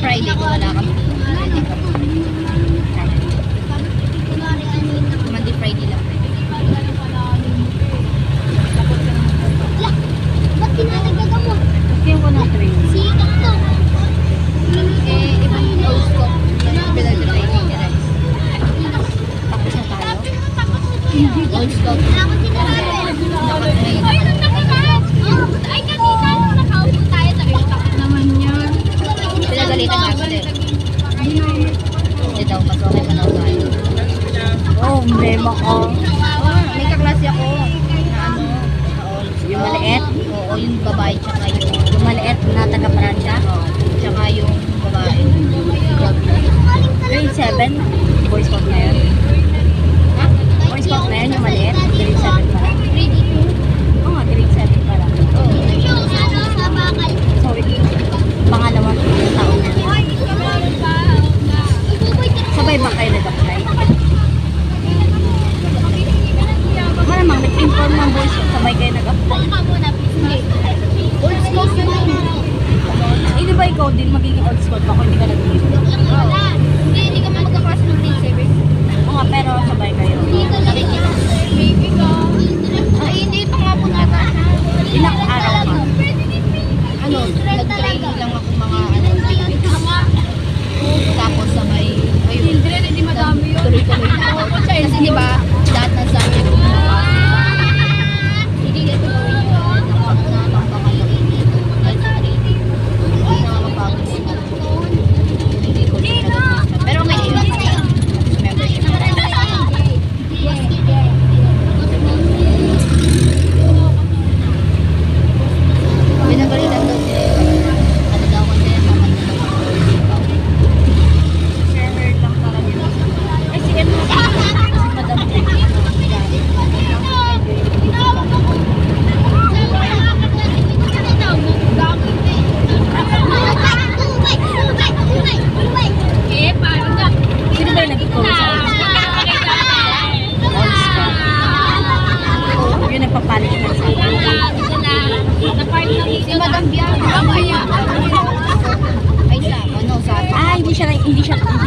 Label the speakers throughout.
Speaker 1: Friday ko wala kami. Monday, Friday lang.
Speaker 2: Ba't pinalagaga mo?
Speaker 1: Kaya ko na train.
Speaker 2: Sikat to.
Speaker 1: Ibang host ko. Pinag-training nila. Tapos na tayo. Host ko.
Speaker 2: Wala akong sinasabi. Ay, nung nakita! Ay, kanina nung nakaupo tayo, sabi ko, takot naman yun.
Speaker 1: Pinagalitan nga ako din. Hindi daw, mas okay pa daw tayo.
Speaker 3: Oh, mema ko.
Speaker 1: May kaklase ako na ano,
Speaker 3: Yung maliit.
Speaker 1: oo, yung babae tsaka yung,
Speaker 3: Yung maliit na taga-Pransya.
Speaker 1: tsaka yung babae.
Speaker 3: Grade 7. Boy Scout na yun.
Speaker 1: Ha?
Speaker 3: Boy Scout na yun, yung maliit. Grade 7 pa lang.
Speaker 1: Grade 2?
Speaker 3: Oo nga, grade 7 pa lang.
Speaker 2: Yung ano, sa bakal.
Speaker 3: So, pangalawang taon na. Sabay ba kayo nag-apply? Malamang, nag-inform ng Boy Scout, sabay kayo nag-apply.
Speaker 2: Hindi.
Speaker 1: Old school yun.
Speaker 3: Eh, di ba ikaw din magiging old school pa kung hindi ka nag-apply?
Speaker 2: Wala. Hindi kami magka-class ng grade 7.
Speaker 3: Oo nga, pero sabay kayo.
Speaker 2: Nakikita. Baby ko.
Speaker 1: Ay, hindi pa nga po nata.
Speaker 3: Ilang araw ka?
Speaker 1: Ano, nag-training lang ako mga ano, 3 weeks. Tapos sabay, ayun.
Speaker 2: Hindi madami yun.
Speaker 1: Tuloy-tuloy na ako. Kasi di ba, lahat ng subject ko hindi na tuloy yun. Nakapagpapang kayo. Kahit sa training. Hindi na mapagod yun. Hindi ko rin nag-gusto. Pero may iwan pa rin. Membership pa rin. Pinagalitan daw siya. Ano daw kasi naman na
Speaker 3: Share lang talaga. Eh, si ano? Si Madam Sino ba yung nag-call sa All Scout? Yung nagpa-punishment sa akin.
Speaker 1: si Madam Bianca. Ay, sa ano, sa
Speaker 3: Ah, hindi siya nagtuturo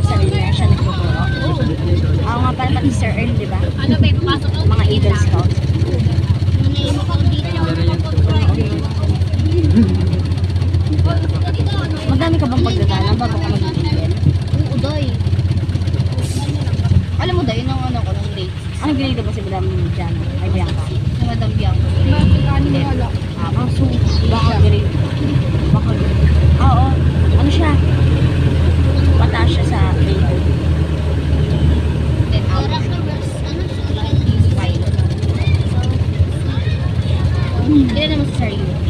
Speaker 3: sa linya, siya nagtuturo. Oo nga pala, pati Sir Earl, di ba?
Speaker 2: Ano ba, papasok ako?
Speaker 3: Mga Eagle Scouts. Madami ka bang pagdadala bago ka mag-leader?
Speaker 1: Oo, Day. Alam mo, Day, nung ano ko, nung grade
Speaker 3: Ano grade ba si Madam Jan? Ay, Bianca.
Speaker 1: si Madam Bianca.
Speaker 3: Ah, so, baka grade. Baka grade. Oo. Ano siya? Mataas siya sa grade.
Speaker 1: Then, pilot. Kailan naman sa Sir Yu?